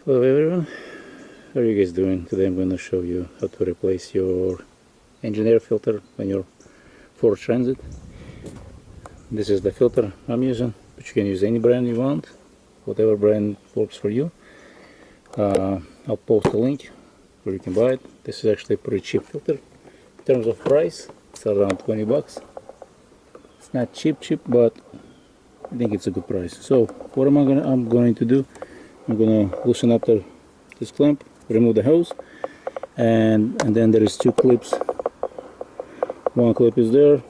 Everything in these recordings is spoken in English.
Hello everyone, how are you guys doing? Today I'm going to show you how to replace your engine air filter on your Ford Transit. This is the filter I'm using, but you can use any brand you want, whatever brand works for you. I'll post a link where you can buy it. This is actually a pretty cheap filter. In terms of price, it's around 20 bucks. It's not cheap, but I think it's a good price. So what I'm going to do, I'm going to loosen up this clamp, remove the hose, and then there is two clips. One clip is there,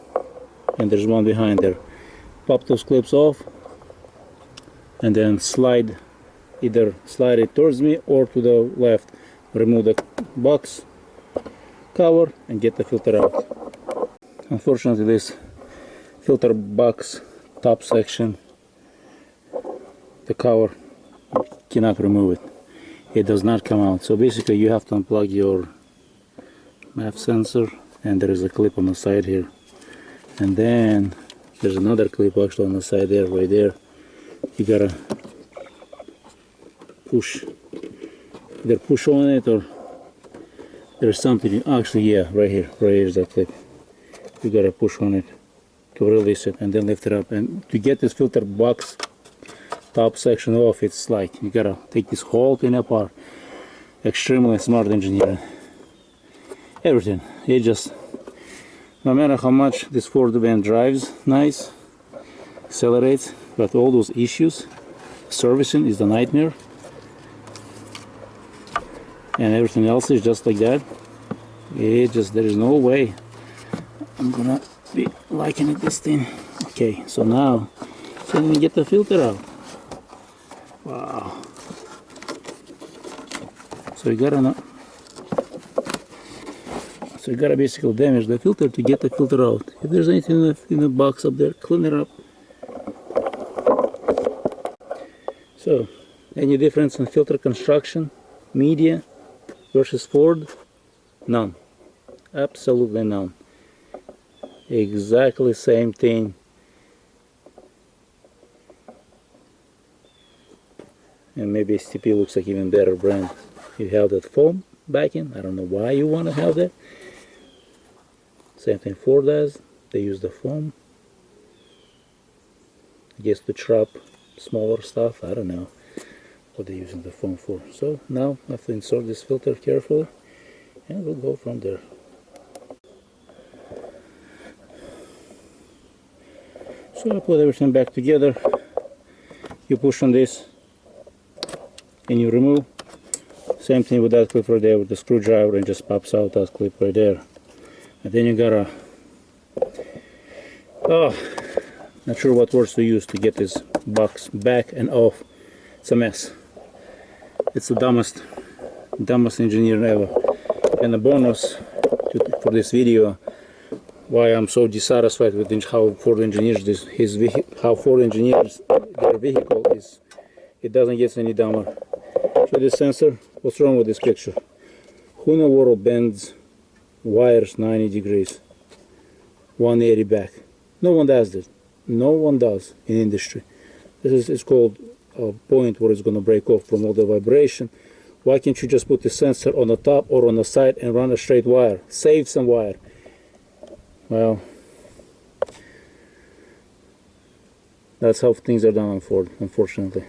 and there's one behind there. Pop those clips off, and then either slide it towards me or to the left. Remove the box cover and get the filter out. Unfortunately, this filter box top section, the cover, cannot remove it. It does not come out. So basically you have to unplug your MAF sensor, and there is a clip on the side here, and then there's another clip actually on the side there, right there. You gotta either push on it, or there's something actually, yeah, right here is that clip. You gotta push on it to release it and then lift it up. And to get this filter box top section off, it's like you gotta take this whole thing apart. Extremely smart engineering. Everything. It just, no matter how much this Ford van drives nice, accelerates, but all those issues, servicing is the nightmare, and everything else is just like that. There is no way I'm gonna be liking it, this thing. Okay, so now let me get the filter out. Wow. So you gotta basically damage the filter to get the filter out. If there's anything in the box up there, clean it up. So, any difference in filter construction, media versus Ford? None. Absolutely none. Exactly same thing. And maybe STP looks like even better brand. You have that foam backing. I don't know why you want to have that. Same thing Ford does. They use the foam, I guess, to trap smaller stuff. I don't know what they're using the foam for. So now I have to insert this filter carefully, and we'll go from there. So I put everything back together. You push on this and you remove. Same thing with that clip right there with the screwdriver, and just pops out that clip right there. And then you gotta, not sure what words to use to get this box back and off. It's a mess. It's the dumbest engineering ever. And the bonus for this video, why I'm so dissatisfied with how Ford engineers their vehicle is, it doesn't get any dumber. So this sensor, what's wrong with this picture? Who in the world bends wires 90 degrees, 180 back? No one does this. No one does in industry. It's called a point where it's going to break off from all the vibration. Why can't you just put the sensor on the top or on the side and run a straight wire? Save some wire. Well, that's how things are done on Ford, unfortunately.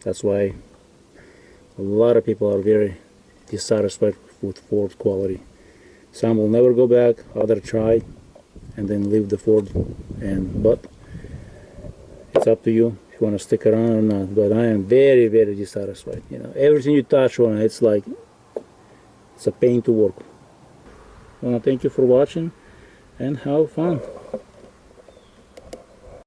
That's why a lot of people are very dissatisfied with Ford quality. Some will never go back, others try and then leave the Ford, but it's up to you if you want to stick around or not. But I am very, very dissatisfied. You know, everything you touch on, it's like it's a pain to work. I want to thank you for watching and have fun.